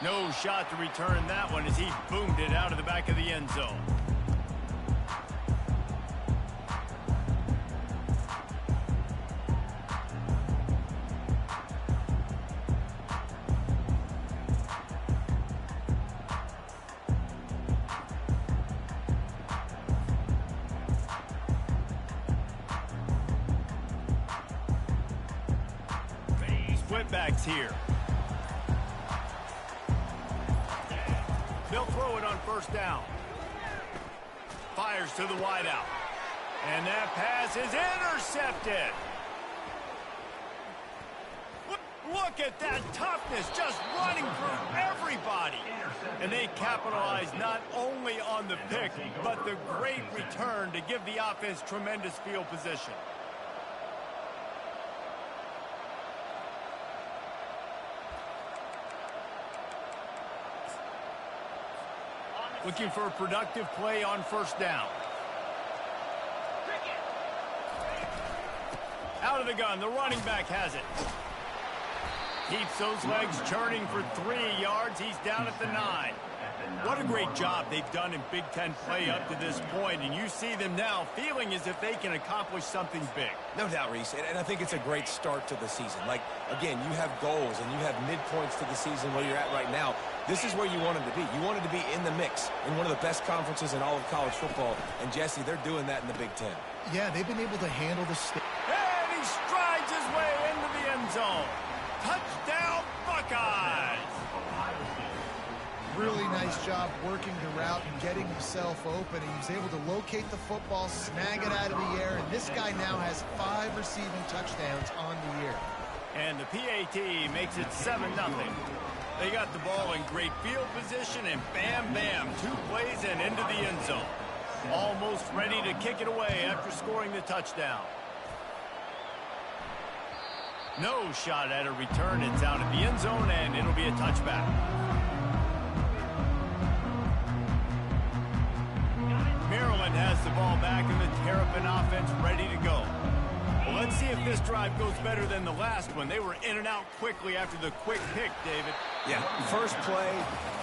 No shot to return that one as he boomed it out of the back of the end zone. Backs here. They'll throw it on first down. Fires to the wideout. And that pass is intercepted. Look at that toughness, just running through everybody. And they capitalize not only on the pick, but the great return to give the offense tremendous field position. Looking for a productive play on first down. Out of the gun, the running back has it. Keeps those legs churning for 3 yards. He's down at the 9. What a great job they've done in Big Ten play up to this point, and you see them now feeling as if they can accomplish something big. No doubt, Reese, and I think it's a great start to the season. Like, again, you have goals and you have midpoints to the season where you're at right now. This is where you wanted to be. You wanted to be in the mix in one of the best conferences in all of college football, and Jesse, they're doing that in the Big Ten. Yeah, they've been able to handle the state. And he strides his way into the end zone. Touchdown, Buckeyes! Really nice job working the route and getting himself open. He was able to locate the football, snag it out of the air, and this guy now has 5 receiving touchdowns on the year. And the PAT makes it 7-0. They got the ball in great field position, and bam, bam, 2 plays and into the end zone. Almost ready to kick it away after scoring the touchdown. No shot at a return. It's out of the end zone, and it'll be a touchback. Maryland has the ball back, and the Terrapin offense ready to go. Well, let's see if this drive goes better than the last one. They were in and out quickly after the quick pick, David. Yeah, first play,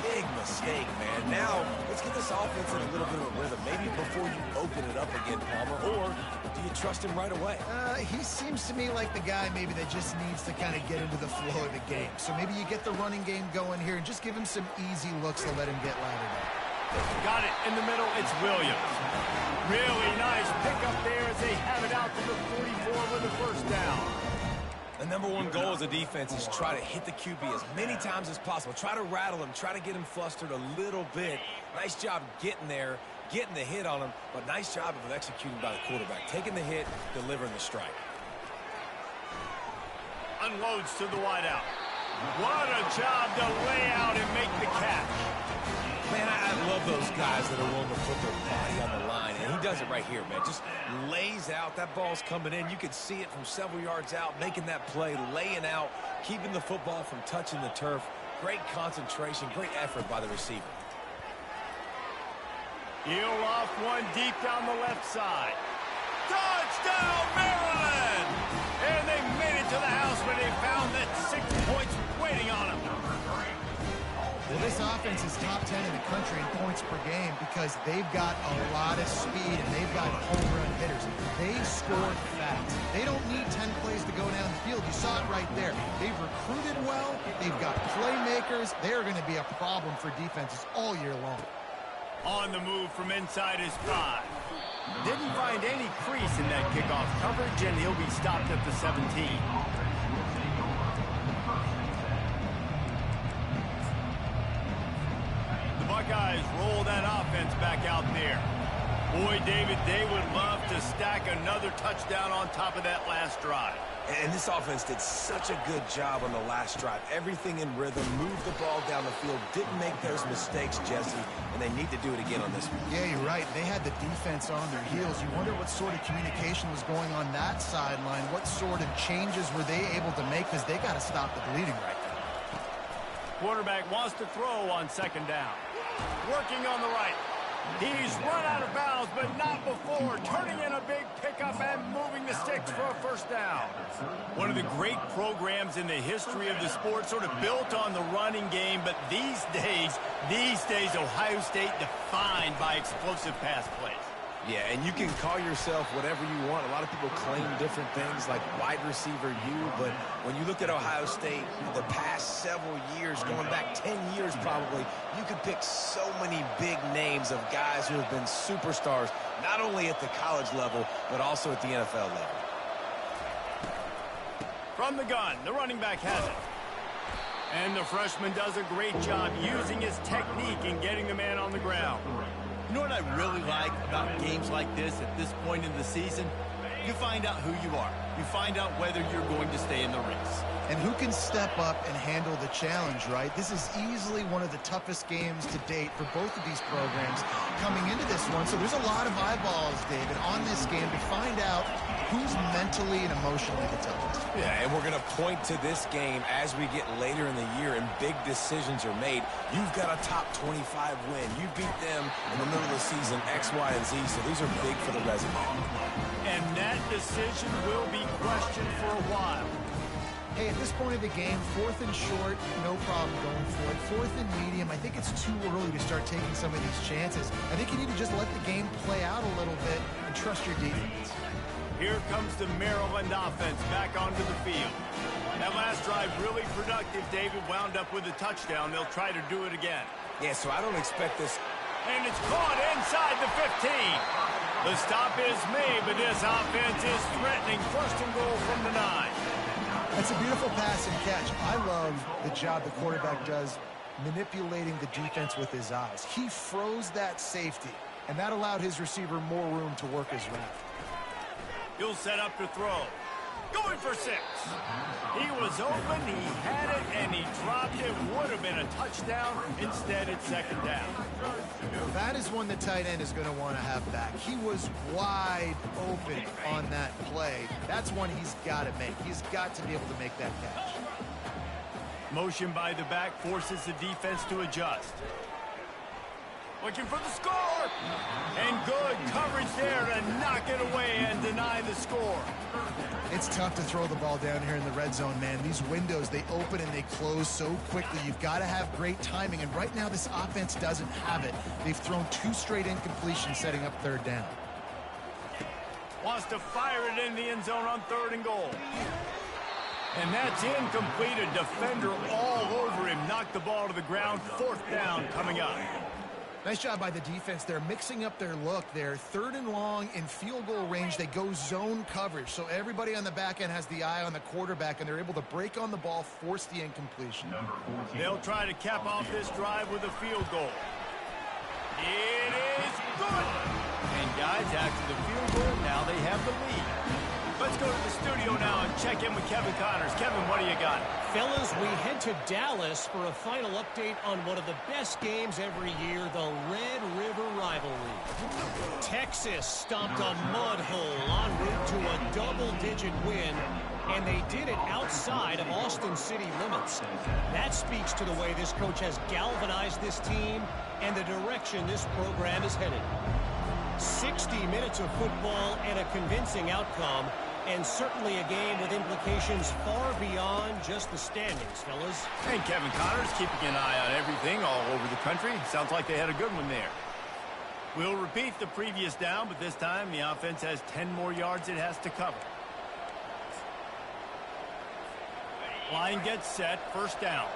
big mistake, man. Now, let's get this offense in a little bit of a rhythm. Maybe before you open it up again, Palmer, or do you trust him right away? He seems to me like the guy maybe that just needs to kind of get into the flow of the game. So maybe you get the running game going here and just give him some easy looks to let him get lathered up. Got it in the middle. It's Williams. Really nice pickup there as they have it out to the 44 with the first down. The number one goal as a defense is try to hit the QB as many times as possible. Try to rattle him. Try to get him flustered a little bit. Nice job getting there, getting the hit on him, but nice job of executing by the quarterback. Taking the hit, delivering the strike. Unloads to the wideout. What a job to lay out and make the catch. Man, I love those guys that are willing to put their body on the line, and he does it right here, man. Just lays out. That ball's coming in. You can see it from several yards out, making that play, laying out, keeping the football from touching the turf. Great concentration, great effort by the receiver. Heel off one deep down the left side. Touchdown, Maryland! And they made it to the house where they found that 6 points waiting on them. Well, this offense is top 10 in the country in points per game because they've got a lot of speed and they've got home run hitters. They score fast. They don't need 10 plays to go down the field. You saw it right there. They've recruited well. They've got playmakers. They're going to be a problem for defenses all year long. On the move from inside his 5. Didn't find any crease in that kickoff coverage, and he'll be stopped at the 17. Buckeyes roll that offense back out there. Boy, David, they would love to stack another touchdown on top of that last drive. And this offense did such a good job on the last drive. Everything in rhythm, moved the ball down the field, didn't make those mistakes, Jesse, and they need to do it again on this one. Yeah, you're right. They had the defense on their heels. You wonder what sort of communication was going on that sideline. What sort of changes were they able to make because they got to stop the bleeding right now. Quarterback wants to throw on second down. Working on the right. He's run out of bounds, but not before. Turning in a big pickup and moving the sticks for a first down. One of the great programs in the history of the sport, sort of built on the running game, but these days, Ohio State defined by explosive pass plays. Yeah, and you can call yourself whatever you want. A lot of people claim different things like wide receiver U, but when you look at Ohio State, the past several years, going back 10 years probably, you could pick so many big names of guys who have been superstars, not only at the college level, but also at the NFL level. From the gun, the running back has it. And the freshman does a great job using his technique and getting the man on the ground. You know what I really like about games like this at this point in the season? You find out who you are. You find out whether you're going to stay in the race. And who can step up and handle the challenge, right? This is easily one of the toughest games to date for both of these programs coming into this one. So there's a lot of eyeballs, David, on this game to find out who's mentally and emotionally the toughest. Yeah, and we're going to point to this game as we get later in the year and big decisions are made. You've got a top 25 win. You beat them in the middle of the season, X, Y, and Z, so these are big for the resume. And that decision will be questioned for a while. Hey, at this point of the game, 4th and short, no problem going for it. 4th and medium, I think it's too early to start taking some of these chances. I think you need to just let the game play out a little bit and trust your defense. Here comes the Maryland offense back onto the field. That last drive really productive. David wound up with a touchdown. They'll try to do it again. Yeah, so I don't expect this. And it's caught inside the 15. The stop is made, but this offense is threatening. 1st and goal from the 9. That's a beautiful pass and catch. I love the job the quarterback does manipulating the defense with his eyes. He froze that safety, and that allowed his receiver more room to work his route. He'll set up to throw. Going for 6. He was open, he had it, and he dropped it. Would have been a touchdown. Instead, it's 2nd down. That is one the tight end is going to want to have back. He was wide open on that play. That's one he's got to make. He's got to be able to make that catch. Motion by the back forces the defense to adjust. Looking for the score. And good coverage there to knock it away and deny the score. It's tough to throw the ball down here in the red zone, man. These windows, they open and they close so quickly. You've got to have great timing, and right now this offense doesn't have it. They've thrown 2 straight incompletions setting up 3rd down. Wants to fire it in the end zone on 3rd and goal. And that's incomplete. A defender all over him. Knocked the ball to the ground. 4th down coming up. Nice job by the defense. They're mixing up their look there. 3rd and long in field goal range. They go zone coverage. So everybody on the back end has the eye on the quarterback, and they're able to break on the ball, force the incompletion. They'll try to cap off this drive with a field goal. It is good. And guys, after the field goal, now they have the lead. Let's go to the studio now and check in with Kevin Connors. Kevin, what do you got? Fellas, we head to Dallas for a final update on one of the best games every year, the Red River Rivalry. Texas stomped a mud hole en route to a double-digit win, and they did it outside of Austin city limits. That speaks to the way this coach has galvanized this team and the direction this program is headed. 60 minutes of football and a convincing outcome, and certainly a game with implications far beyond just the standings, fellas. And Kevin Connors keeping an eye on everything all over the country. Sounds like they had a good one there. We'll repeat the previous down, but this time the offense has 10 more yards it has to cover. Line gets set, 1st down.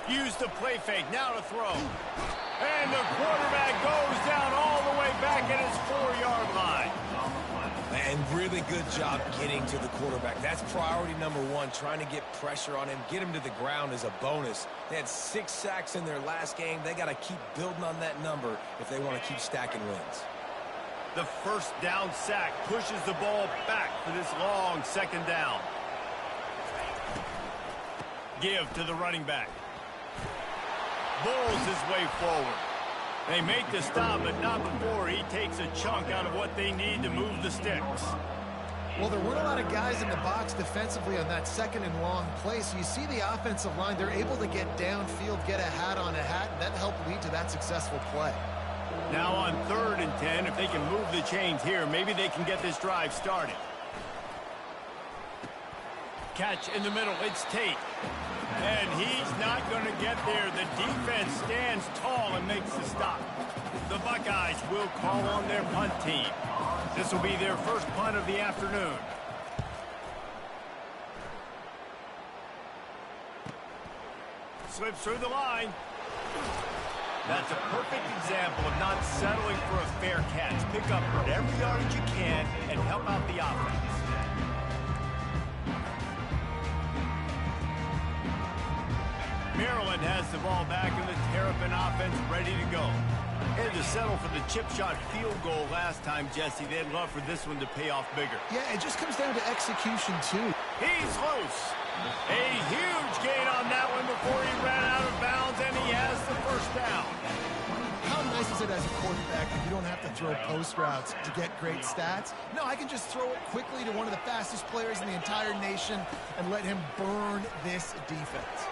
Use the play fake, now to throw. And the quarterback goes down all the way back at his 4-yard line. And really good job getting to the quarterback. That's priority number 1, trying to get pressure on him. Get him to the ground is a bonus. They had 6 sacks in their last game. They got to keep building on that number if they want to keep stacking wins. The 1st down sack pushes the ball back for this long 2nd down. Give to the running back. Bulls his way forward. They make the stop, but not before he takes a chunk out of what they need to move the sticks. Well, there weren't a lot of guys in the box defensively on that second and long play, so you see the offensive line, they're able to get downfield, get a hat on a hat, and that helped lead to that successful play. Now on 3rd and 10, if they can move the chains here, maybe they can get this drive started. Catch in the middle, it's Tate. And he's not going to get there. The defense stands tall and makes the stop. The Buckeyes will call on their punt team. This will be their first punt of the afternoon. Slips through the line. That's a perfect example of not settling for a fair catch. Pick up whatever yardage you can and help out the offense. Maryland has the ball back in the Terrapin offense ready to go. Had to settle for the chip shot field goal last time, Jesse. They'd love for this one to pay off bigger. Yeah, it just comes down to execution, too. He's loose. A huge gain on that one before he ran out of bounds, and he has the first down. How nice is it as a quarterback that you don't have to throw post routes to get great stats? No, I can just throw it quickly to one of the fastest players in the entire nation and let him burn this defense.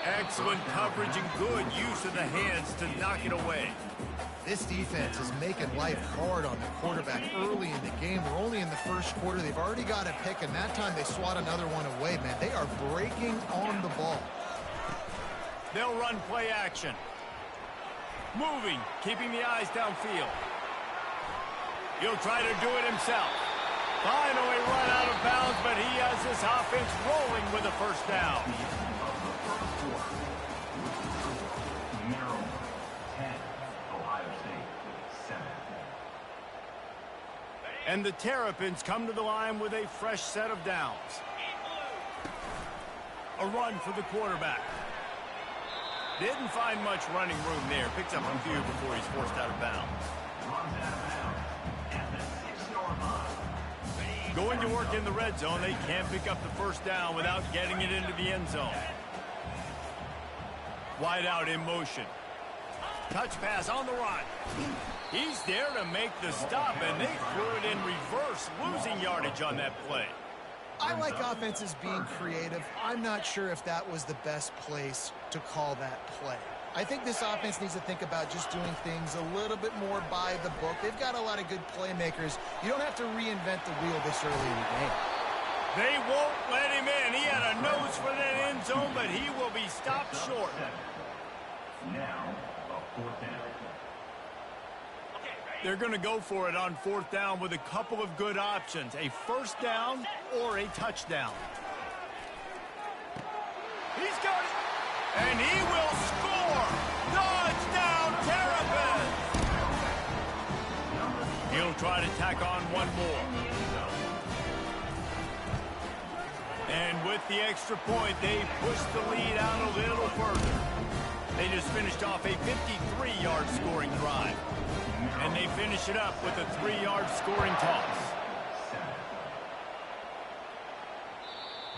Excellent coverage and good use of the hands to knock it away. This defense is making life hard on the quarterback early in the game. We're only in the first quarter. They've already got a pick, and that time they swat another one away, man. They are breaking on the ball. They'll run play action. Moving, keeping the eyes downfield. He'll try to do it himself. Finally run out of bounds, but he has this offense rolling with a first down. And the Terrapins come to the line with a fresh set of downs. A run for the quarterback. Didn't find much running room there. Picks up a few before he's forced out of bounds. Going to work in the red zone. They can't pick up the first down without getting it into the end zone. Wide out in motion. Touch pass on the run. He's there to make the stop, and they threw it in reverse, losing yardage on that play. I like offenses being creative. I'm not sure if that was the best place to call that play. I think this offense needs to think about just doing things a little bit more by the book. They've got a lot of good playmakers. You don't have to reinvent the wheel this early in the game. They won't let him in. He had a nose for that end zone, but he will be stopped short. Now, a 4th down. They're going to go for it on 4th down with a couple of good options, a first down or a touchdown. He's got it, and he will score. Touchdown, Terrapins! He'll try to tack on one more. And with the extra point, they push the lead out a little further. They just finished off a 53-yard scoring drive. And they finish it up with a 3-yard scoring toss.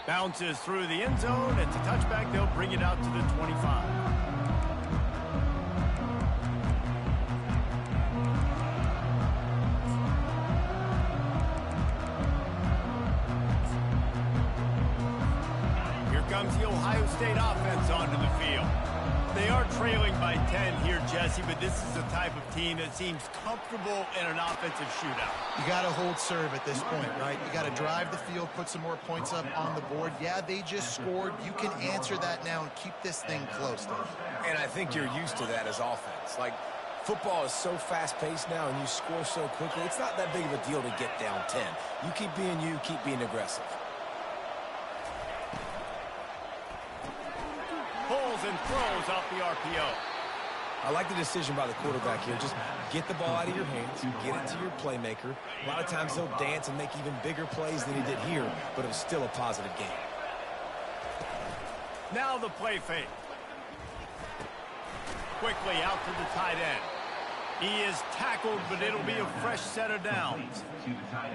Bounces through the end zone. It's a touchback. They'll bring it out to the 25. Here comes the Ohio State offense onto the field. They are trailing by 10 here, Jesse, but this is the type of team that seems comfortable in an offensive shootout. You got to hold serve at this point, right? You got to drive the field, put some more points up on the board. Yeah, they just scored. You can answer that now and keep this thing close, though. And I think you're used to that as offense. Like, football is so fast-paced now, and you score so quickly, it's not that big of a deal to get down 10. You keep being you, keep being aggressive. Pulls and throws off the RPO. I like the decision by the quarterback here. Just get the ball out of your hands, get it to your playmaker. A lot of times he'll dance and make even bigger plays than he did here, but it was still a positive game. Now the play fake. Quickly out to the tight end. He is tackled, but it'll be a fresh set of downs.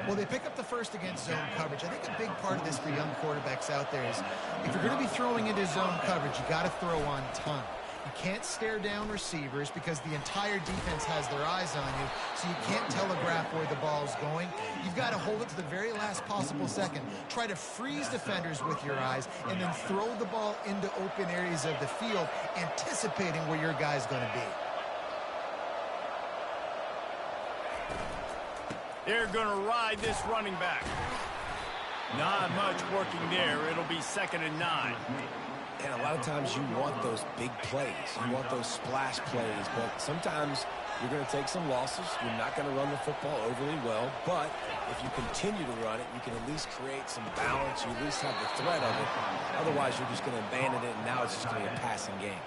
Well, they pick up the first against zone coverage. I think a big part of this for young quarterbacks out there is if you're going to be throwing into zone coverage, you got to throw on time. You can't stare down receivers because the entire defense has their eyes on you, so you can't telegraph where the ball's going. You've got to hold it to the very last possible second. Try to freeze defenders with your eyes, and then throw the ball into open areas of the field, anticipating where your guy's going to be. They're going to ride this running back. Not much working there. It'll be 2nd and 9. And a lot of times you want those big plays. You want those splash plays. But sometimes you're going to take some losses. You're not going to run the football overly well. But if you continue to run it, you can at least create some balance. You at least have the threat of it. Otherwise, you're just going to abandon it, and now it's just going to be a passing game.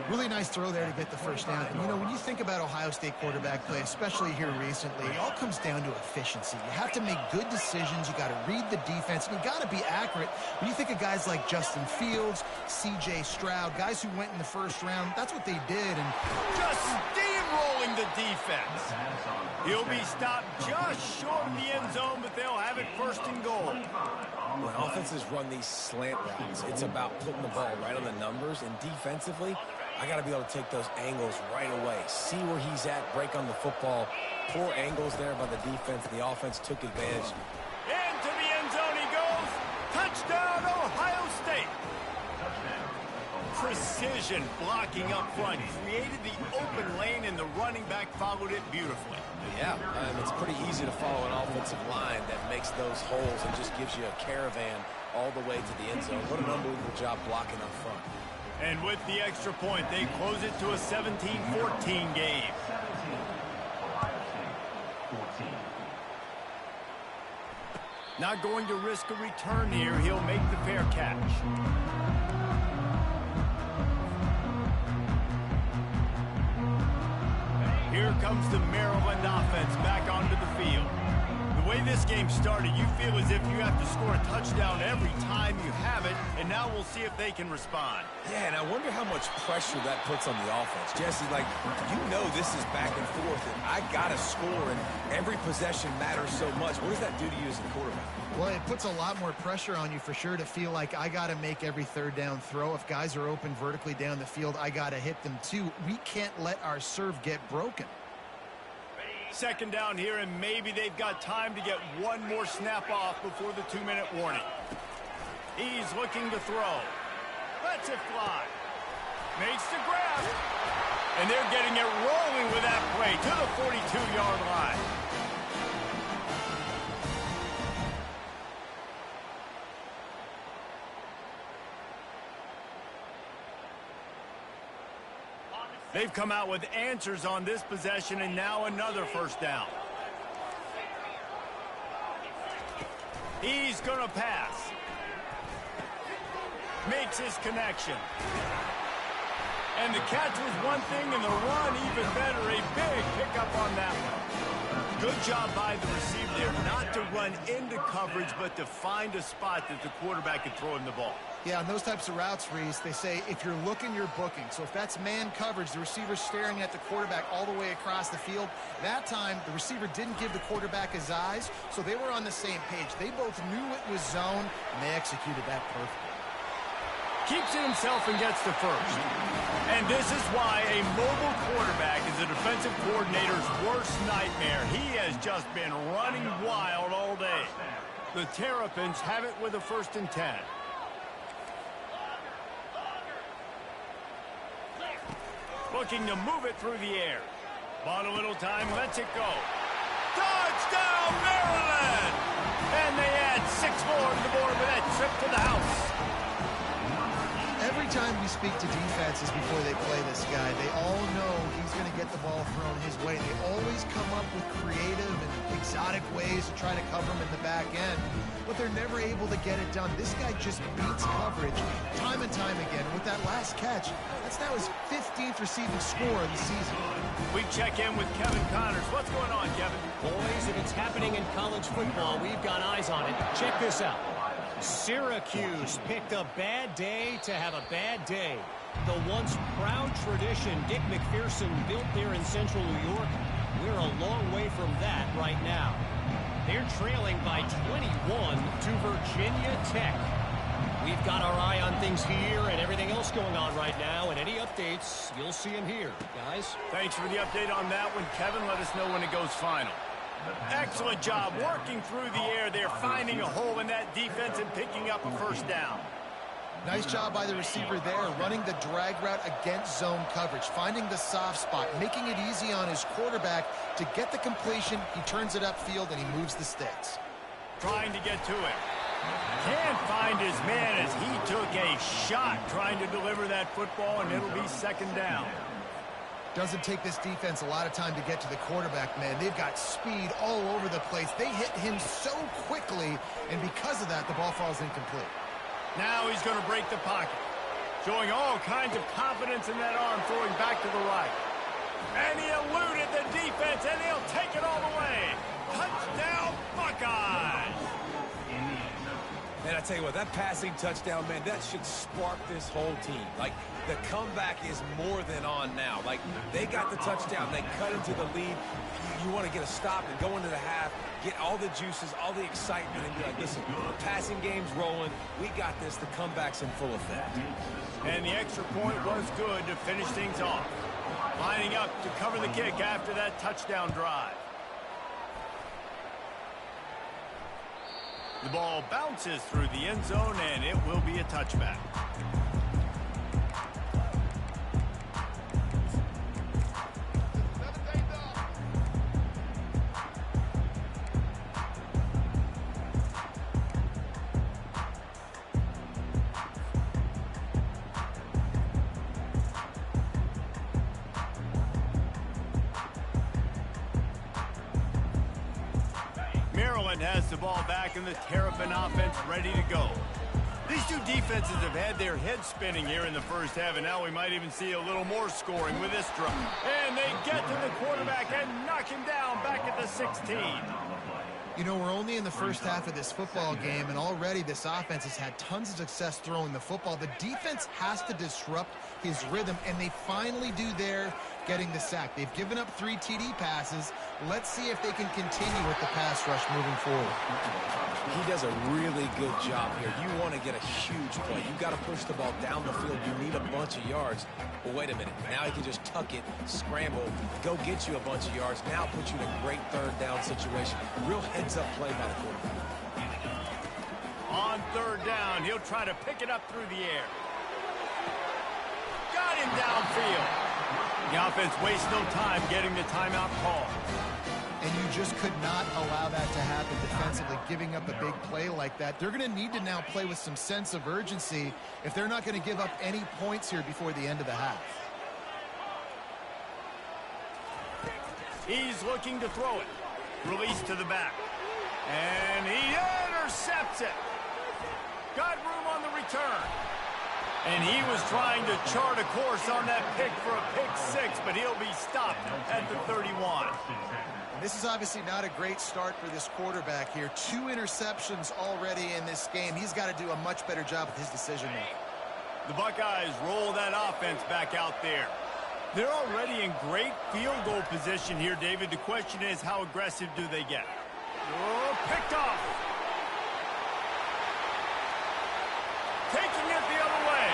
Really nice throw there to get the first down. And, you know, when you think about Ohio State quarterback play, especially here recently, it all comes down to efficiency. You have to make good decisions. You got to read the defense, and you got to be accurate. When you think of guys like Justin Fields, C.J. Stroud, guys who went in the first round, that's what they did. And just steamrolling the defense. He'll be stopped just short of the end zone, but they'll have it 1st and goal. When offenses run these slant routes, it's about putting the ball right on the numbers. And defensively, I got to be able to take those angles right away. See where he's at, break on the football. Poor angles there by the defense. The offense took advantage. Into the end zone he goes. Touchdown, Ohio State. Precision blocking up front. Created the open lane, and the running back followed it beautifully. Yeah, it's pretty easy to follow an offensive line that makes those holes and just gives you a caravan all the way to the end zone. What an unbelievable job blocking up front. And with the extra point, they close it to a 17-14 game. Not going to risk a return here. He'll make the fair catch. Here comes the Maryland offense back onto the field. The way this game started, you feel as if you have to score a touchdown every time you have it, and now we'll see if they can respond. Yeah, and I wonder how much pressure that puts on the offense. Jesse, like, you know this is back and forth, and I got to score, and every possession matters so much. What does that do to you as a quarterback? well, it puts a lot more pressure on you for sure to feel like I got to make every 3rd down throw. If guys are open vertically down the field, I got to hit them too. We can't let our serve get broken. 2nd down here, and maybe they've got time to get one more snap off before the 2-minute warning. He's looking to throw. Lets it fly. Makes the grab. And they're getting it rolling with that play to the 42-yard line. They've come out with answers on this possession, and now another 1st down. He's going to pass. Makes his connection. And the catch was one thing, and the run even better. A big pickup on that one. Good job by the receiver there, not to run into coverage, but to find a spot that the quarterback can throw him the ball. Yeah, on those types of routes, Reese, they say if you're looking, you're booking. So if that's man coverage, the receiver's staring at the quarterback all the way across the field. That time, the receiver didn't give the quarterback his eyes, so they were on the same page. They both knew it was zone, and they executed that perfectly. Keeps it himself and gets to 1st. And this is why a mobile quarterback is a defensive coordinator's worst nightmare. He has just been running wild all day. The Terrapins have it with a 1st and 10. Looking to move it through the air. Bought a little time, lets it go. Touchdown, Maryland! And they add 6 more to the board with that trip to the house. Every time we speak to defenses before they play this guy, they all know he's going to get the ball thrown his way. They always come up with creative and exotic ways to try to cover him in the back end, but they're never able to get it done. This guy just beats coverage time and time again. With that last catch, that's now his 15th receiving score of the season. We check in with Kevin Connors. What's going on, Kevin? Boys, if it's happening in college football, we've got eyes on it. Check this out. Syracuse picked a bad day to have a bad day. The once proud tradition Dick McPherson built there in central New York, we're a long way from that right now. They're trailing by 21 to Virginia Tech. We've got our eye on things here and everything else going on right now, and any updates, you'll see them here. Guys? Thanks for the update on that one, Kevin. Let us know when it goes final. Excellent job working through the air there, finding a hole in that defense and picking up a first down. Nice job by the receiver there, running the drag route against zone coverage, finding the soft spot, making it easy on his quarterback to get the completion. He turns it upfield, and he moves the sticks. Trying to get to it. Can't find his man as he took a shot trying to deliver that football, and it'll be second down. Doesn't take this defense a lot of time to get to the quarterback, man. They've got speed all over the place. They hit him so quickly, and because of that, the ball falls incomplete. Now he's going to break the pocket, showing all kinds of confidence in that arm, throwing back to the right. And he eluded the defense, and he'll take it all the way. Touchdown, Buckeyes! Man, I tell you what, that passing touchdown, man, that should spark this whole team. Like, the comeback is more than on now. Like, they got the touchdown. They cut into the lead. You want to get a stop and go into the half, get all the juices, all the excitement, and be like, listen, the passing game's rolling. We got this. The comeback's in full effect. And the extra point was good to finish things off. Lining up to cover the kick after that touchdown drive. The ball bounces through the end zone, and it will be a touchback. Maryland has the ball back and the Terrapin offense ready to go. These two defenses have had their heads spinning here in the first half, and now we might even see a little more scoring with this drive. And they get to the quarterback and knock him down back at the 16. You know, we're only in the first half of this football game, and already this offense has had tons of success throwing the football. The defense has to disrupt his rhythm, and they finally do there, getting the sack. They've given up 3 TD passes. Let's see if they can continue with the pass rush moving forward. He does a really good job here. You want to get a huge play. You got to push the ball down the field. You need a bunch of yards. But wait a minute. Now he can just tuck it, scramble, go get you a bunch of yards. Now put you in a great third down situation. Real heads-up play by the quarterback. On third down, he'll try to pick it up through the air. Got him downfield. The offense wastes no time getting the timeout call. And you just could not allow that to happen defensively, giving up a big play like that. They're going to need to now play with some sense of urgency if they're not going to give up any points here before the end of the half. He's looking to throw it. Release to the back. And he intercepts it. Got room on the return. And he was trying to chart a course on that pick for a pick-6, but he'll be stopped at the 31. This is obviously not a great start for this quarterback here. 2 interceptions already in this game. He's got to do a much better job with his decision-making. The Buckeyes roll that offense back out there. They're already in great field goal position here, David. The question is, how aggressive do they get? Oh, picked off. Taking it the other way.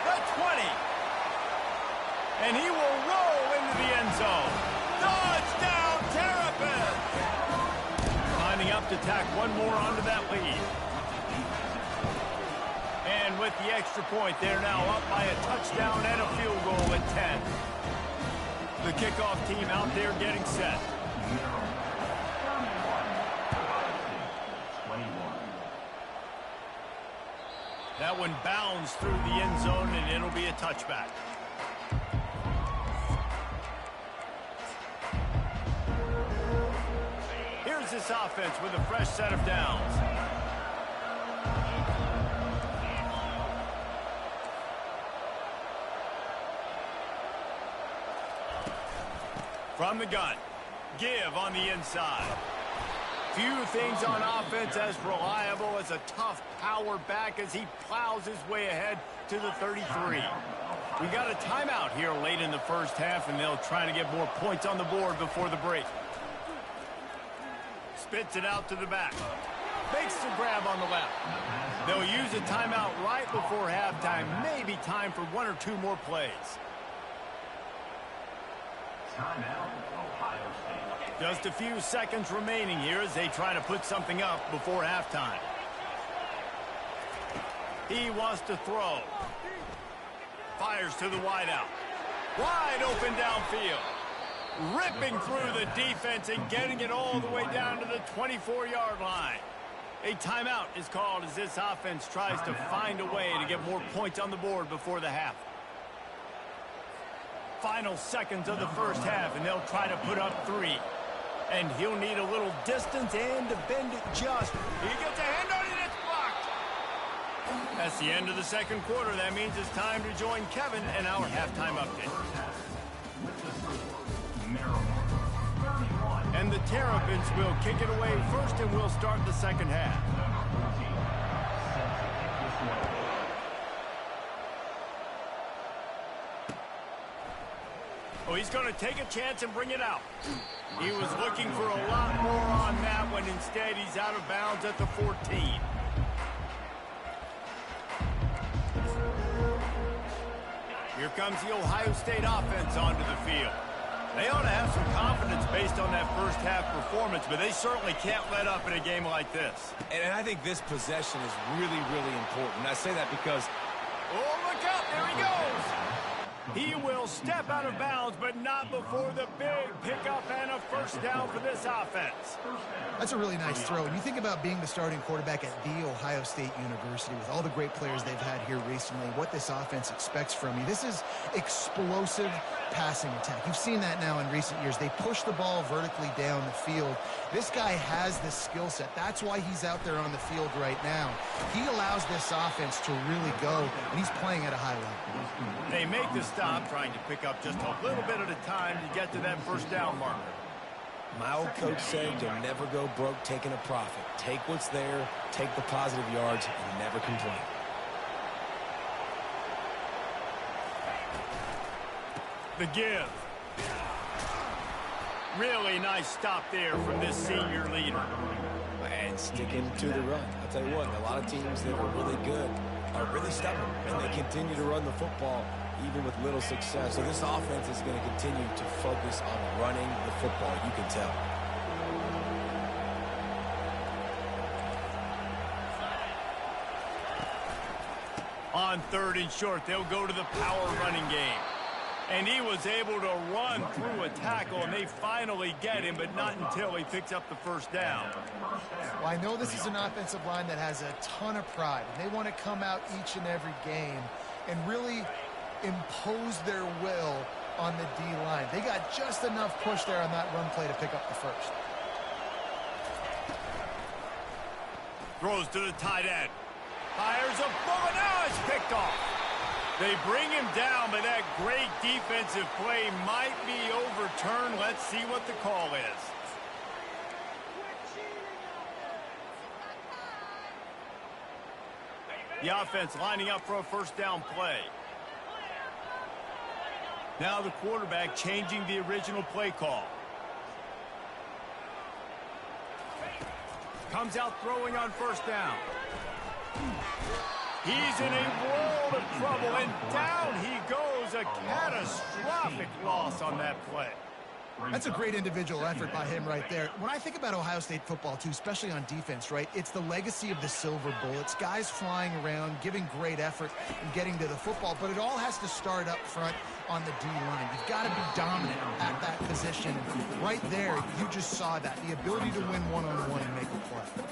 The 20. And he will roll into the end zone. Touchdown, Terrapin! Lining up to tack one more onto that lead. And with the extra point, they're now up by a touchdown and a field goal at 10. The kickoff team out there getting set. That one bounds through the end zone, and it'll be a touchback. Here's this offense with a fresh set of downs. From the gun, give on the inside. Few things on offense as reliable as a tough power back as he plows his way ahead to the 33. We got a timeout here late in the first half, and they'll try to get more points on the board before the break. Spits it out to the back. Makes the grab on the left. They'll use a timeout right before halftime. Maybe time for one or two more plays. Timeout, Ohio State. Just a few seconds remaining here as they try to put something up before halftime. He wants to throw. Fires to the wideout. Wide open downfield. Ripping through the defense and getting it all the way down to the 24-yard line. A timeout is called as this offense tries to find a way to get more points on the board before the half. Final seconds of the first half, and they'll try to put up 3. And he'll need a little distance and to bend it just. He gets a hand on it, it's blocked. That's the end of the second quarter. That means it's time to join Kevin and our halftime update. And the Terrapins will kick it away first, and we'll start the second half. Oh, he's going to take a chance and bring it out. He was looking for a lot more on that one. Instead, he's out of bounds at the 14. Here comes the Ohio State offense onto the field. They ought to have some confidence based on that first half performance, but they certainly can't let up in a game like this. And I think this possession is really, really important. I say that because... Oh, look out! There he goes! He will step out of bounds, but not before the big pickup and a first down for this offense. That's a really nice throw. And you think about being the starting quarterback at The Ohio State University with all the great players they've had here recently, what this offense expects from you. This is explosive passing attack. You've seen that now in recent years. They push the ball vertically down the field. This guy has this skill set. That's why he's out there on the field right now. He allows this offense to really go, and he's playing at a high level. They make the stop, trying to pick up just a little bit at a time to get to that first down marker. My old coach said you'll never go broke taking a profit. Take what's there, take the positive yards, and never complain. The give. Really nice stop there from this senior leader. And sticking to the run. I'll tell you what, a lot of teams that are really good are really stubborn, and they continue to run the football even with little success. So this offense is going to continue to focus on running the football, you can tell. On 3rd and short, they'll go to the power running game. And he was able to run through a tackle, and they finally get him, but not until he picks up the first down. Well, I know this is an offensive line that has a ton of pride, and they want to come out each and every game and really impose their will on the D-line. They got just enough push there on that run play to pick up the first. Throws to the tight end. Fires a bullet. Now it's picked off. They bring him down, but that great defensive play might be overturned. Let's see what the call is. The offense lining up for a first down play. Now the quarterback changing the original play call. Comes out throwing on first down. He's in a world of trouble, and down he goes. A catastrophic loss on that play. That's a great individual effort by him right there. When I think about Ohio State football, too, especially on defense, right, it's the legacy of the silver bullets, guys flying around, giving great effort and getting to the football, but it all has to start up front on the D-line. You've got to be dominant at that position. Right there, you just saw that, the ability to win one-on-one and make a play.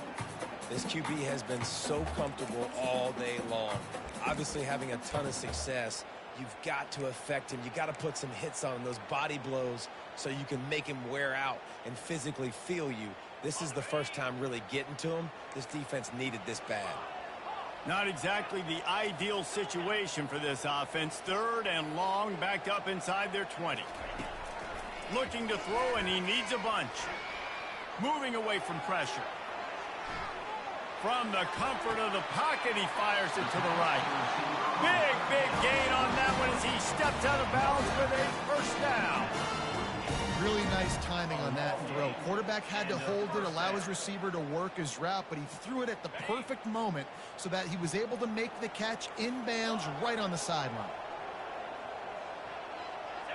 This QB has been so comfortable all day long. Obviously having a ton of success. You've got to affect him. You've got to put some hits on him, those body blows, so you can make him wear out and physically feel you. This is the first time really getting to him. This defense needed this bad. Not exactly the ideal situation for this offense. 3rd and long, backed up inside their 20. Looking to throw, and he needs a bunch. Moving away from pressure. From the comfort of the pocket, he fires it to the right. Big gain on that one as he steps out of bounds with a first down. Really nice timing on that throw. quarterback had to hold it, allow his receiver to work his route, but he threw it at the perfect moment so that he was able to make the catch inbounds right on the sideline.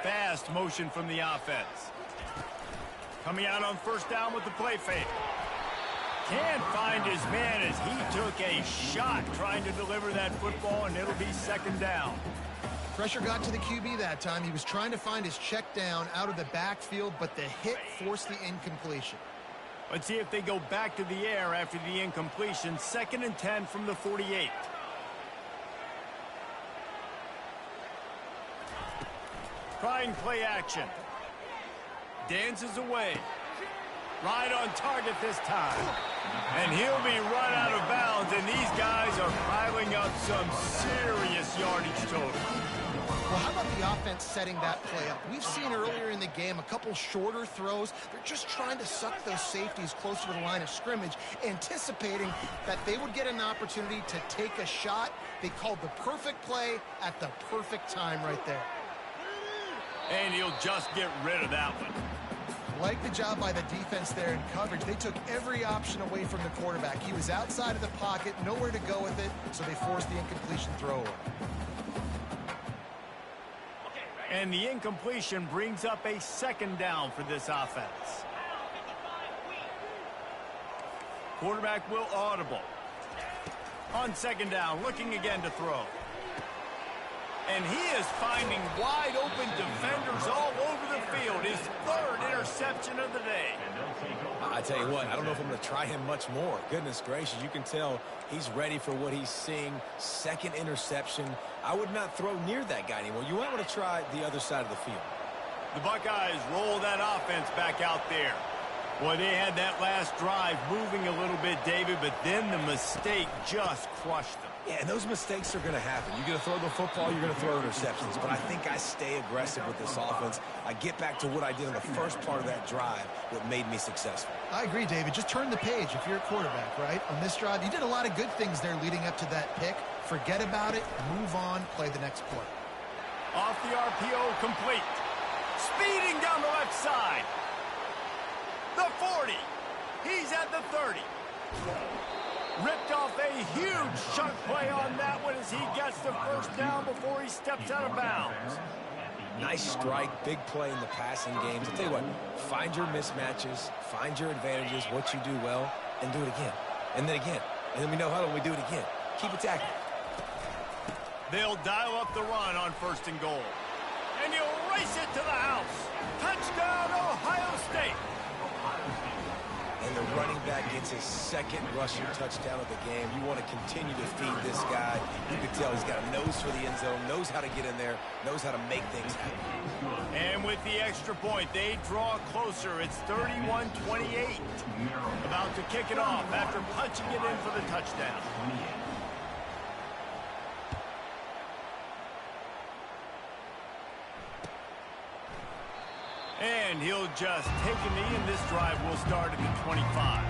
Fast motion from the offense. Coming out on first down with the play fake. Can't find his man as he took a shot trying to deliver that football, and it'll be second down. Pressure got to the QB that time. He was trying to find his check down out of the backfield, but the hit forced the incompletion. Let's see if they go back to the air after the incompletion. 2nd and 10 from the 48. Trying play action. Dances away. Right on target this time. And he'll be run out of bounds, and these guys are piling up some serious yardage total. Well, how about the offense setting that play up? We've seen earlier in the game a couple shorter throws. They're just trying to suck those safeties closer to the line of scrimmage, anticipating that they would get an opportunity to take a shot. They called the perfect play at the perfect time right there. And he'll just get rid of that one. Like the job by the defense there in coverage. They took every option away from the quarterback. He was outside of the pocket, nowhere to go with it, so they forced the incompletion throwaway. And the incompletion brings up a second down for this offense. Quarterback will audible. On second down, looking again to throw. And he is finding wide open defenders all over the field. His 3rd interception of the day. I tell you what, I don't know if I'm going to try him much more. Goodness gracious, you can tell he's ready for what he's seeing. 2nd interception. I would not throw near that guy anymore. You might want to try the other side of the field. The Buckeyes roll that offense back out there. Boy, they had that last drive moving a little bit, David, but then the mistake just crushed them. Yeah, and those mistakes are going to happen. You're going to throw the football, you're going to throw interceptions. But I think I stay aggressive with this offense. I get back to what I did in the first part of that drive, what made me successful. I agree, David. Just turn the page if you're a quarterback, right? On this drive, you did a lot of good things there leading up to that pick. Forget about it, move on, play the next play. Off the RPO, complete. Speeding down the left side. The 40. He's at the 30. Ripped off a huge chunk play on that one as he gets the first down before he steps out of bounds. Nice strike, big play in the passing games. I'll tell you what, find your mismatches, find your advantages, what you do well, and do it again. And then again. And then we know how we do it again. Keep attacking. They'll dial up the run on 1st and goal. And he'll race it to the house. Touchdown, Ohio State. And the running back gets his 2nd rushing touchdown of the game. You want to continue to feed this guy. You can tell he's got a nose for the end zone, knows how to get in there, knows how to make things happen. And with the extra point, they draw closer. It's 31-28. About to kick it off after punching it in for the touchdown. And he'll just take a knee, and this drive will start at the 25.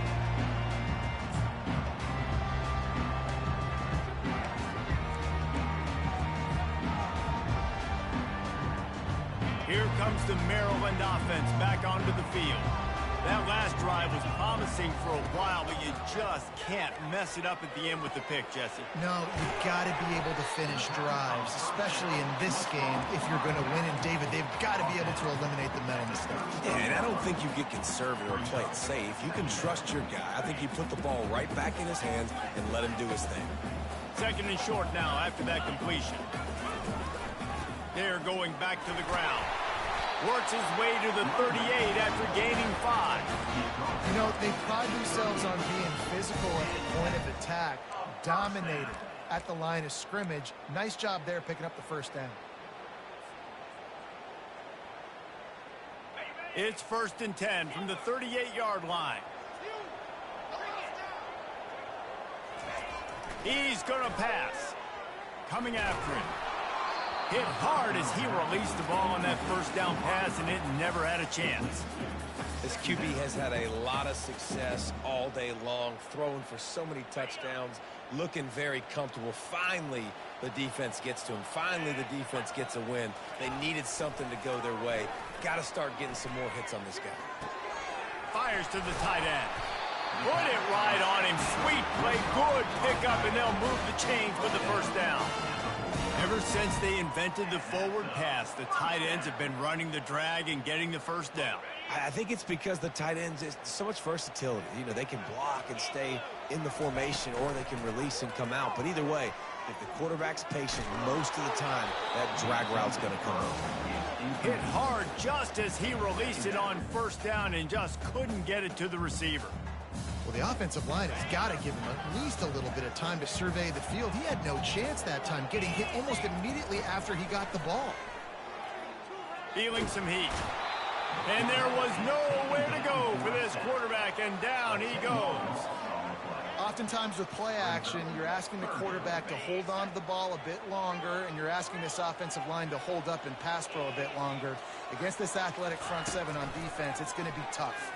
Here comes the Maryland offense back onto the field. That last drive was promising for a while, but you just can't mess it up at the end with the pick, Jesse. No, you've got to be able to finish drives, especially in this game. If you're going to win, and David, they've got to be able to eliminate the mental mistakes. Yeah, and I don't think you get conservative or play it safe. You can trust your guy. I think you put the ball right back in his hands and let him do his thing. 2nd and short now after that completion. They're going back to the ground. Works his way to the 38 after gaining 5. You know, they pride themselves on being physical at the point of attack, dominated at the line of scrimmage. Nice job there picking up the first down. It's 1st and 10 from the 38-yard line. He's going to pass. Coming after him. Hit hard as he released the ball on that first down pass, and it never had a chance. This QB has had a lot of success all day long, throwing for so many touchdowns, looking very comfortable. Finally, the defense gets to him. Finally, the defense gets a win. They needed something to go their way. Got to start getting some more hits on this guy. Fires fires to the tight end. Put it right on him. Sweet play. Good pickup, and they'll move the chains with the first down. Ever since they invented the forward pass, the tight ends have been running the drag and getting the first down. I think it's because the tight ends is so much versatility. You know, they can block and stay in the formation, or they can release and come out. But either way, if the quarterback's patient, most of the time, that drag route's going to come out. Hit hard just as he released it on first down and just couldn't get it to the receiver. Well, the offensive line has got to give him at least a little bit of time to survey the field. He had no chance that time, getting hit almost immediately after he got the ball. Feeling some heat. And there was nowhere to go for this quarterback, and down he goes. Oftentimes with play action, you're asking the quarterback to hold on to the ball a bit longer, and you're asking this offensive line to hold up and pass pro a bit longer. Against this athletic front seven on defense, it's going to be tough.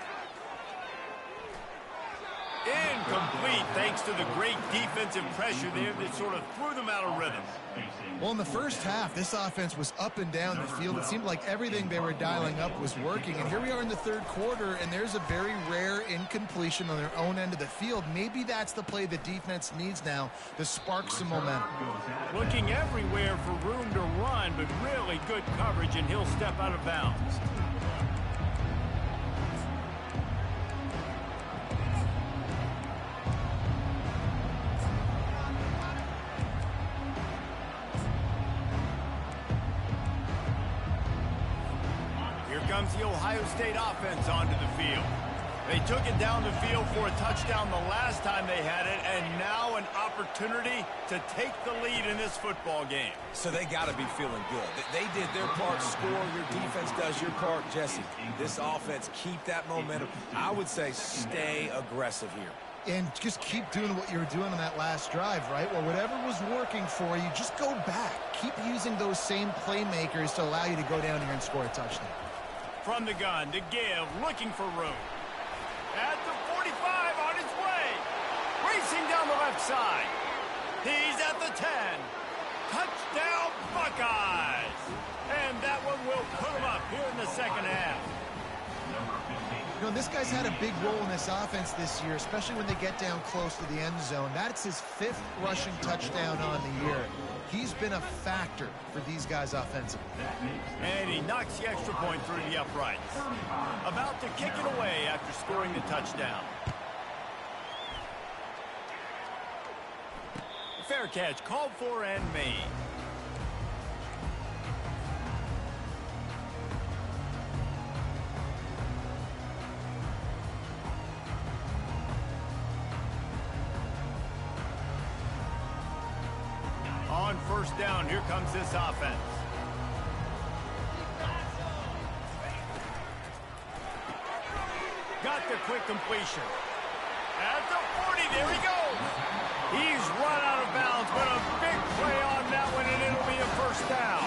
Incomplete, thanks to the great defensive pressure there that sort of threw them out of rhythm. Well, in the first half, this offense was up and down the field. It seemed like everything they were dialing up was working. And here we are in the third quarter, and there's a very rare incompletion on their own end of the field. Maybe that's the play the defense needs now to spark some momentum. Looking everywhere for room to run, but really good coverage, and he'll step out of bounds. Comes the Ohio State offense onto the field. They took it down the field for a touchdown the last time they had it, and now an opportunity to take the lead in this football game. So they got to be feeling good. They did their part, score. Your defense does your part, Jesse. This offense, keep that momentum. I would say stay aggressive here. And just keep doing what you were doing on that last drive, right? Well, whatever was working for you, just go back. Keep using those same playmakers to allow you to go down here and score a touchdown. From the gun to give, looking for room. At the 45, on his way. Racing down the left side. He's at the 10. Touchdown, Buckeyes. And that one will put him up here in the second half. You know, this guy's had a big role in this offense this year, especially when they get down close to the end zone. That's his 5th rushing touchdown on the year. He's been a factor for these guys offensively. And he knocks the extra point through the uprights. About to kick it away after scoring the touchdown. Fair catch called for and made. On first down, here comes this offense. Got the quick completion. At the 40, there he goes. He's run out of bounds, but a big play on that one, and it'll be a first down.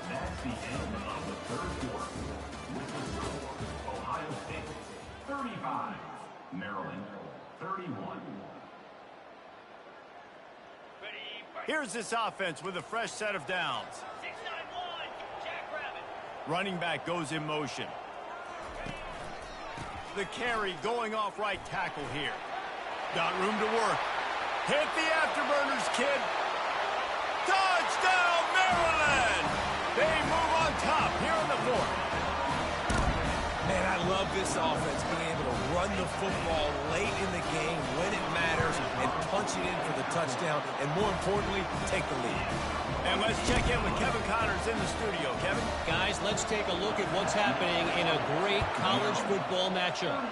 That's the end of the third quarter. With the score, Ohio State 35, Maryland 31. Here's this offense with a fresh set of downs. Running back goes in motion. The carry going off right tackle here. Got room to work. Hit the afterburners, kid. Touchdown, Maryland! They move on top here in the fourth. Man, I love this offense being able to run the football late in the game when it matters and punch it in for the touchdown, and more importantly, take the lead. And let's check in with Kevin Connors in the studio. Kevin? Guys, let's take a look at what's happening in a great college football matchup.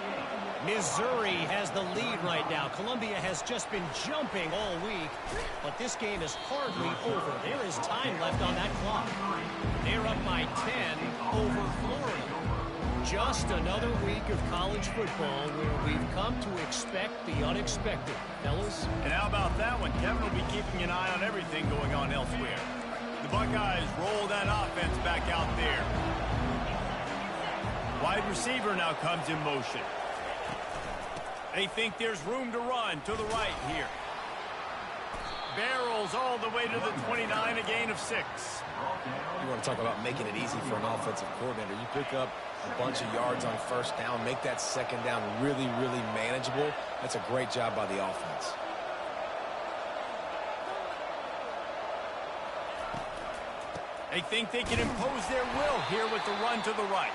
Missouri has the lead right now. Columbia has just been jumping all week, but this game is hardly over. There is time left on that clock. They're up by 10 over Florida. Just another week of college football where we've come to expect the unexpected. Fellas? And how about that one? Kevin will be keeping an eye on everything going on elsewhere. The Buckeyes roll that offense back out there. Wide receiver now comes in motion. They think there's room to run to the right here. Barrels all the way to the 29, a gain of 6. You want to talk about making it easy for an offensive coordinator. You pick up a bunch of yards on first down, make that second down really, really manageable. That's a great job by the offense. They think they can impose their will here with the run to the right.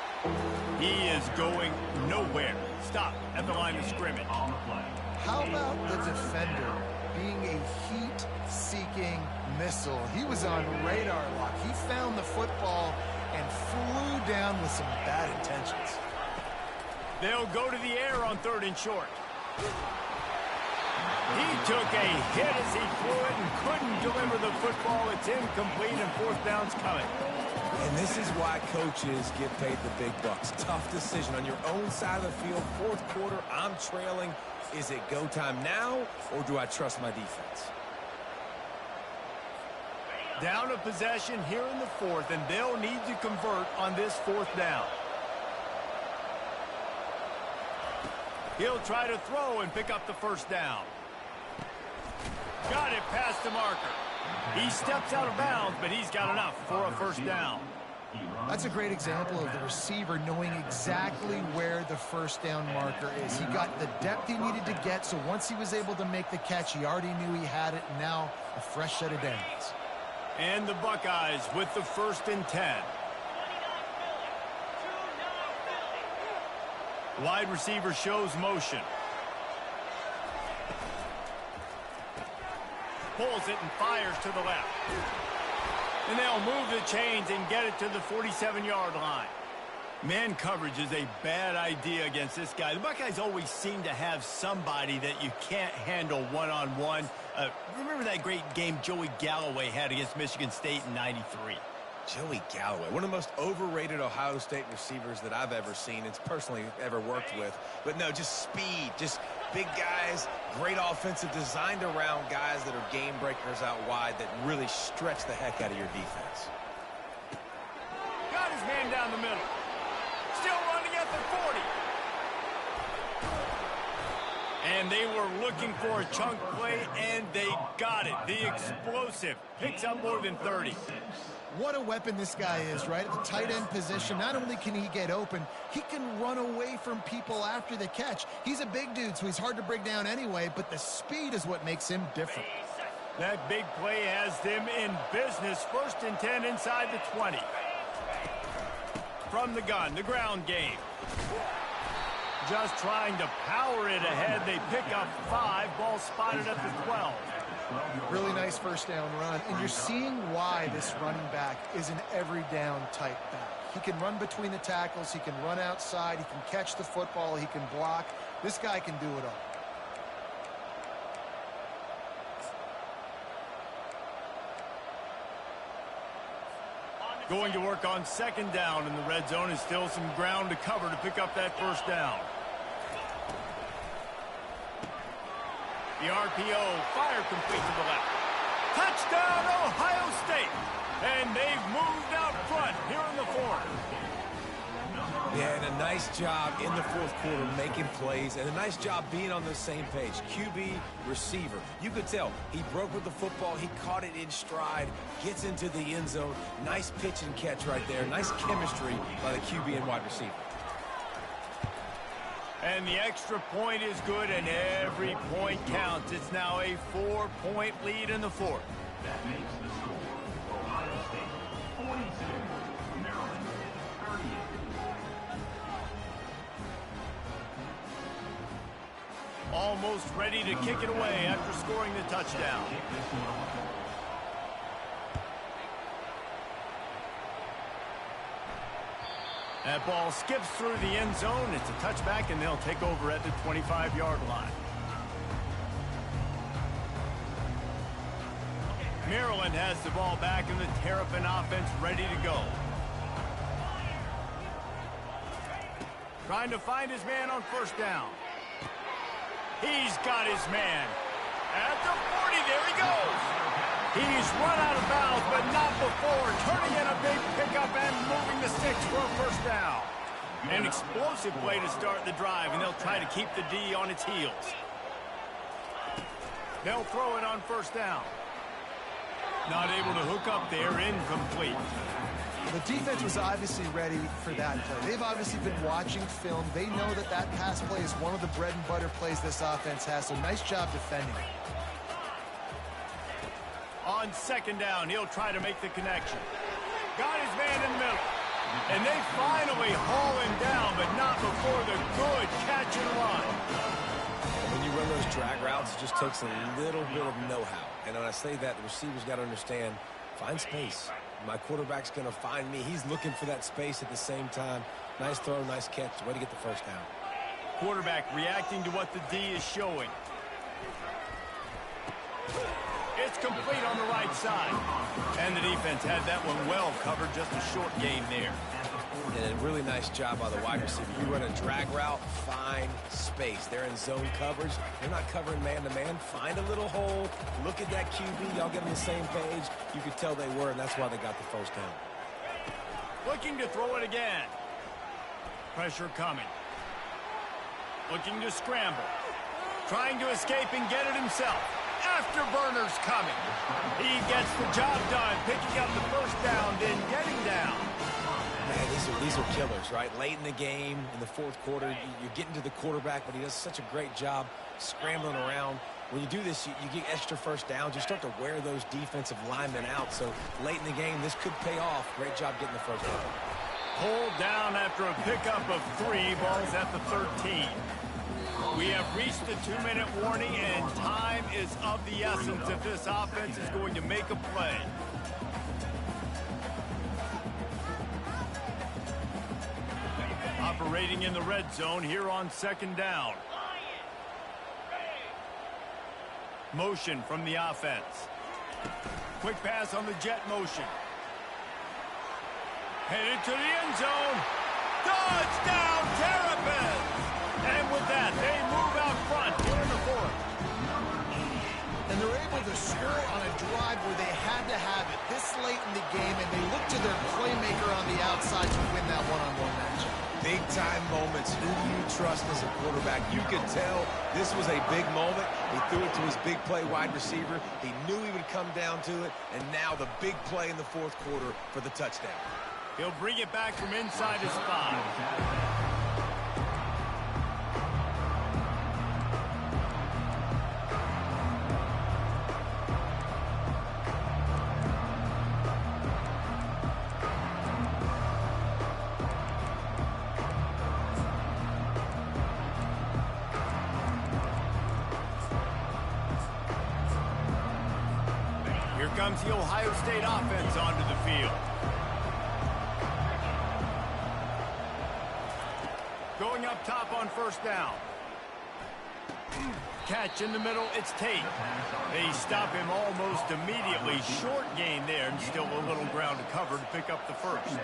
He is going nowhere. Stop at the line of scrimmage. How about the defender being a heat-seeking missile? He was on radar lock. He found the football and flew down with some bad intentions. They'll go to the air on 3rd and short. He took a hit as he threw it and couldn't deliver the football. It's incomplete and 4th down's coming. And this is why coaches get paid the big bucks. Tough decision on your own side of the field. 4th quarter, I'm trailing. Is it go time now, or do I trust my defense? Down a possession here in the 4th, and they'll need to convert on this 4th down. He'll try to throw and pick up the 1st down. Got it past the marker. He steps out of bounds, but he's got enough for a 1st down. That's a great example of the receiver knowing exactly where the 1st down marker is. He got the depth he needed to get, so once he was able to make the catch, he already knew he had it, and now a fresh set of downs. And the Buckeyes with the 1st and 10. Wide receiver shows motion. Pulls it and fires to the left. And they'll move the chains and get it to the 47-yard line. Man coverage is a bad idea against this guy. The Buckeyes always seem to have somebody that you can't handle one-on-one. Remember that great game Joey Galloway had against Michigan State in '93? Joey Galloway, one of the most overrated Ohio State receivers that I've ever seen. It's personally ever worked with. But no, just speed, just big guys, great offensive, designed around guys that are game breakers out wide that really stretch the heck out of your defense. Got his man down the middle. Still running at the 40. And they were looking for a chunk play, and they got it. The explosive picks up more than 30. What a weapon this guy is, right? At the tight end position, not only can he get open, he can run away from people after the catch. He's a big dude, so he's hard to bring down anyway, but the speed is what makes him different. That big play has them in business. 1st and 10 inside the 20. From the gun, the ground game. Just trying to power it ahead. They pick up 5. Ball spotted at the 12. Really nice 1st down run, and you're seeing why this running back is an every down type back. He can run between the tackles, he can run outside, he can catch the football, he can block. This guy can do it all. Going to work on 2nd down in the red zone, and still some ground to cover to pick up that 1st down. The RPO, fire complete to the left. Touchdown, Ohio State! And they've moved out front here in the 4th. Yeah, and a nice job in the 4th quarter making plays, and a nice job being on the same page. QB, receiver. You could tell he broke with the football. He caught it in stride, gets into the end zone. Nice pitch and catch right there. Nice chemistry by the QB and wide receiver. And the extra point is good, and every point counts. It's now a 4-point lead in the 4th. That makes the score Ohio State 42, Maryland 38. Almost ready to kick it away after scoring the touchdown. That ball skips through the end zone. It's a touchback, and they'll take over at the 25-yard line. Maryland has the ball back, and the Terrapin offense ready to go. Trying to find his man on 1st down. He's got his man. At the 40, there he goes. He's run out of bounds, but not before. Turning in a big pickup and moving the sticks for a 1st down. An explosive play to start the drive, and they'll try to keep the D on its heels. They'll throw it on first down. Not able to hook up there, incomplete. The defense was obviously ready for that play. They've obviously been watching film. They know that that pass play is one of the bread and butter plays this offense has, so nice job defending. On second down, he'll try to make the connection. Got his man in the middle. And they finally haul him down, but not before the good catch and run. And when you run those drag routes, it just takes a little bit of know-how. And when I say that, the receiver's got to understand, find space. My quarterback's going to find me. He's looking for that space at the same time. Nice throw, nice catch. Way to get the first down. Quarterback reacting to what the D is showing. It's complete on the right side. And the defense had that one well covered, just a short gain there. And a really nice job by the wide receiver. You run a drag route, find space. They're in zone coverage. They're not covering man-to-man. Find a little hole. Look at that QB. Y'all get on the same page. You could tell they were, and that's why they got the first down. Looking to throw it again. Pressure coming. Looking to scramble. Trying to escape and get it himself. Afterburners coming. He gets the job done, picking up the first down, then getting down. Man, these are killers, right? Late in the game, in the fourth quarter, you're getting to the quarterback, but he does such a great job scrambling around. When you do this, you get extra first downs. You start to wear those defensive linemen out. So late in the game, this could pay off. Great job getting the first down. Pulled down after a pickup of 3. Balls at the 13. We have reached the 2-minute warning, and time is of the essence if this offense is going to make a play. Operating in the red zone here on second down. Motion from the offense. Quick pass on the jet motion. Headed to the end zone. Touchdown, Terrapins! And with that, they move out front here in the fourth. And they're able to score on a drive where they had to have it this late in the game, and they look to their playmaker on the outside to win that one-on-one matchup. Big-time moments. Who do you trust as a quarterback? You could tell this was a big moment. He threw it to his big play wide receiver. He knew he would come down to it, and now the big play in the fourth quarter for the touchdown. He'll bring it back from inside his 5. Here comes the Ohio State offense onto the field. Going up top on first down. Catch in the middle, it's Tate. They stop him almost immediately. Short gain there, and still a little ground to cover to pick up the first.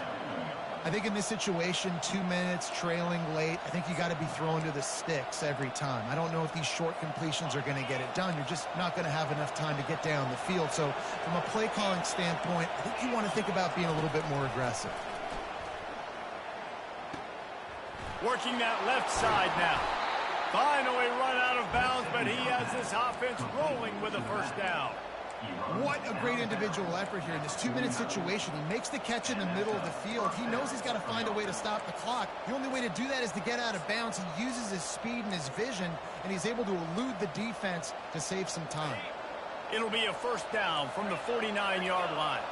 I think in this situation, 2 minutes, trailing late, I think you got to be throwing to the sticks every time. I don't know if these short completions are going to get it done. You're just not going to have enough time to get down the field. So from a play calling standpoint, I think you want to think about being a little bit more aggressive. Working that left side now. Finally run out of bounds, but he has this offense rolling with a first down. What a great individual effort here in this 2-minute situation. He makes the catch in the middle of the field. He knows he's got to find a way to stop the clock. The only way to do that is to get out of bounds. He uses his speed and his vision, and he's able to elude the defense to save some time. It'll be a first down from the 49-yard line.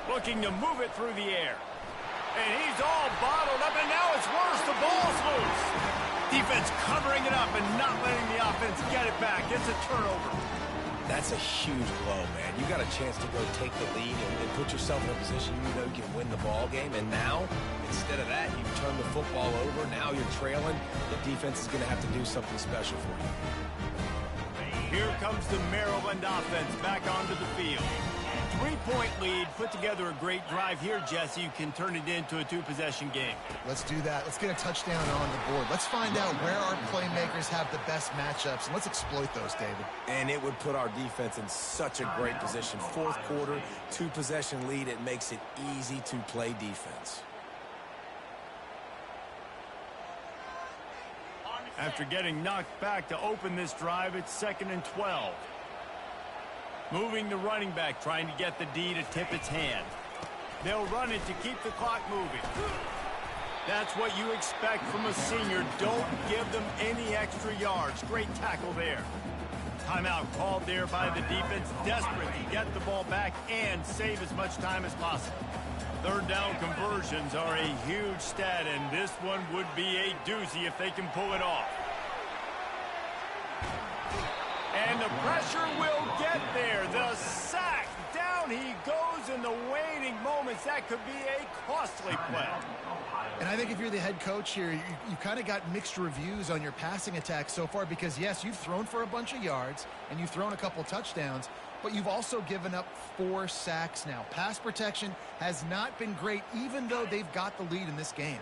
Looking to move it through the air. And he's all bottled up, and now it's worse. The ball's loose. Defense covering it up and not letting the offense get it back. It's a turnover. That's a huge blow, man. You got a chance to go take the lead and put yourself in a position you know you can win the ball game. And now, instead of that, you turn the football over. Now you're trailing. The defense is going to have to do something special for you. Here comes the Maryland offense back onto the field. 3 6-point lead. Put together a great drive here, Jesse. You can turn it into a 2-possession game. Let's do that. Let's get a touchdown on the board. Let's find out where our playmakers have the best matchups, and let's exploit those, David. And it would put our defense in such a great position. Fourth quarter, 2-possession lead. It makes it easy to play defense. After getting knocked back to open this drive, it's 2nd and 12. Moving the running back, trying to get the D to tip its hand. They'll run it to keep the clock moving. That's what you expect from a senior. Don't give them any extra yards. Great tackle there. Timeout called there by the defense. Desperate to get the ball back and save as much time as possible. Third down conversions are a huge stat, and this one would be a doozy if they can pull it off. And the pressure will get there. The sack. Down he goes in the waning moments. That could be a costly play. And I think if you're the head coach here, you kind of got mixed reviews on your passing attack so far because, yes, you've thrown for a bunch of yards and you've thrown a couple touchdowns, but you've also given up 4 sacks now. Pass protection has not been great, even though they've got the lead in this game.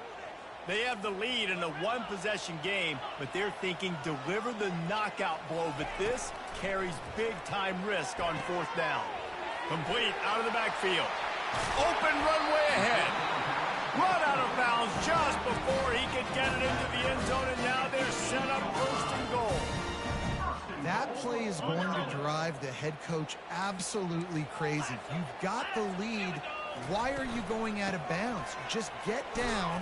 They have the lead in a 1-possession game, but they're thinking deliver the knockout blow. But this carries big-time risk on 4th down. Complete out of the backfield. Open runway ahead. Run out of bounds just before he could get it into the end zone, and now they're set up 1st and goal. That play is going to drive the head coach absolutely crazy. You've got the lead. Why are you going out of bounds? Just get down,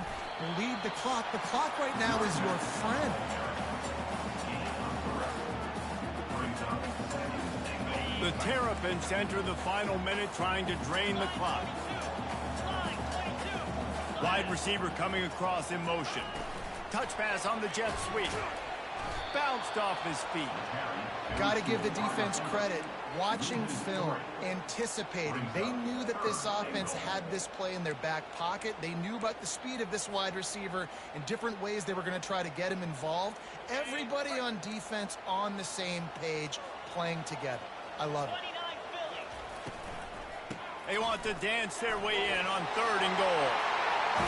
lead the clock. The clock right now is your friend. The Terrapins enter the final minute trying to drain the clock. Wide receiver coming across in motion. Touch pass on the jet sweep. Bounced off his feet. Got to give the defense credit. Watching film, anticipating. They knew that this offense had this play in their back pocket. They knew about the speed of this wide receiver and different ways they were going to try to get him involved. Everybody on defense on the same page, playing together. I love it. They want to dance their way in on 3rd and goal.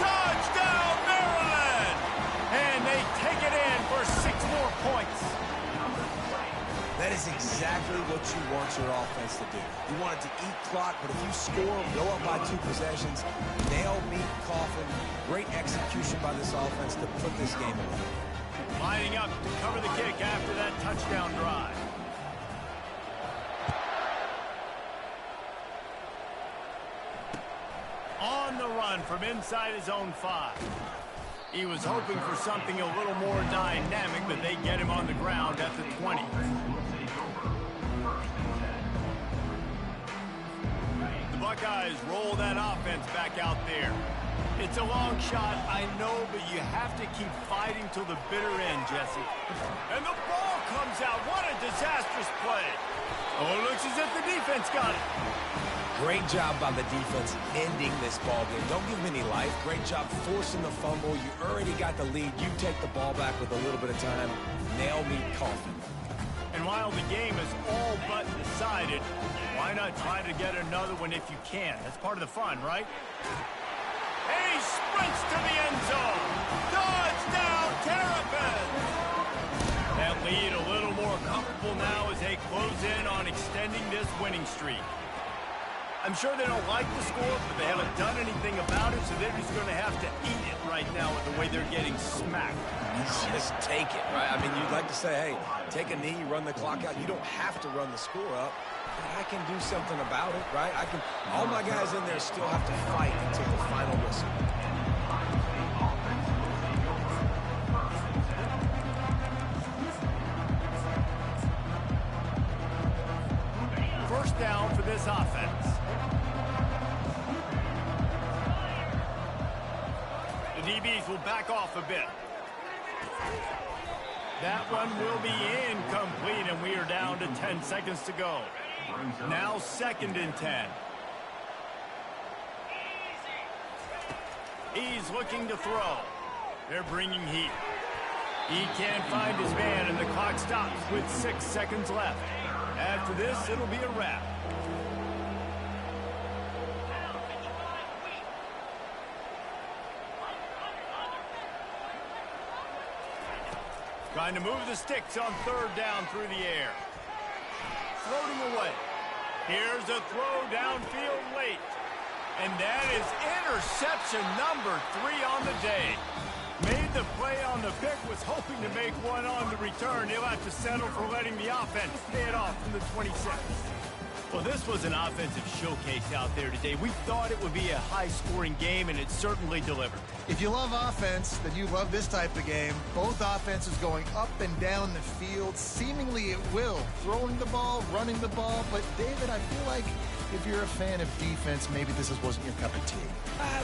Touchdown, Maryland! And they take it in for 6 more points. That is exactly what you want your offense to do. You want it to eat clock, but if you score, go up by 2 possessions, nail, meet, coffin. Great execution by this offense to put this game away. Lining up to cover the kick after that touchdown drive. On the run from inside his own 5. He was hoping for something a little more dynamic, but they get him on the ground at the 20. The Buckeyes roll that offense back out there. It's a long shot, I know, but you have to keep fighting till the bitter end, Jesse. And the ball comes out. What a disastrous play. Oh, it looks as if the defense got it. Great job by the defense ending this ball game. Don't give them any life. Great job forcing the fumble. You already got the lead. You take the ball back with a little bit of time. Nail, meet, coffin. And while the game is all but decided, why not try to get another one if you can? That's part of the fun, right? And he sprints to the end zone. Touchdown, Terrapins! That lead a little more comfortable now as they close in on extending this winning streak. I'm sure they don't like the score, but they haven't done anything about it, so they're just going to have to eat it right now with the way they're getting smacked. Just take it, right? I mean, you'd like to say, hey, take a knee, run the clock out. You don't have to run the score up. But I can do something about it, right? All my guys in there still have to fight until the final whistle. First down for this offense. The DBs will back off a bit. That one will be incomplete, and we are down to 10 seconds to go. Now 2nd and 10. He's looking to throw. They're bringing heat. He can't find his man, and the clock stops with 6 seconds left. After this, it'll be a wrap. Trying to move the sticks on third down through the air. Floating away. Here's a throw downfield late. And that is interception number 3 on the day. Made the play on the pick, was hoping to make one on the return. He'll have to settle for letting the offense pay it off from the 26. Well, this was an offensive showcase out there today. We thought it would be a high-scoring game, and it certainly delivered. If you love offense, then you love this type of game. Both offenses going up and down the field, seemingly at will. Throwing the ball, running the ball. But, David, I feel like if you're a fan of defense, maybe this wasn't your cup of tea.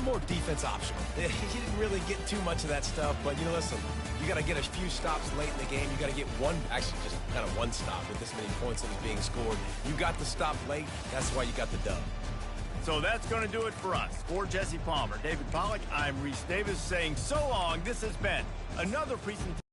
More defense optional. You didn't really get too much of that stuff, but, listen, you got to get a few stops late in the game. You got to get just kind of one stop with this many points that was being scored. You got the stop late. That's why you got the dub. So that's going to do it for us. For Jesse Palmer, David Pollack, I'm Reese Davis saying so long. This has been another presentation.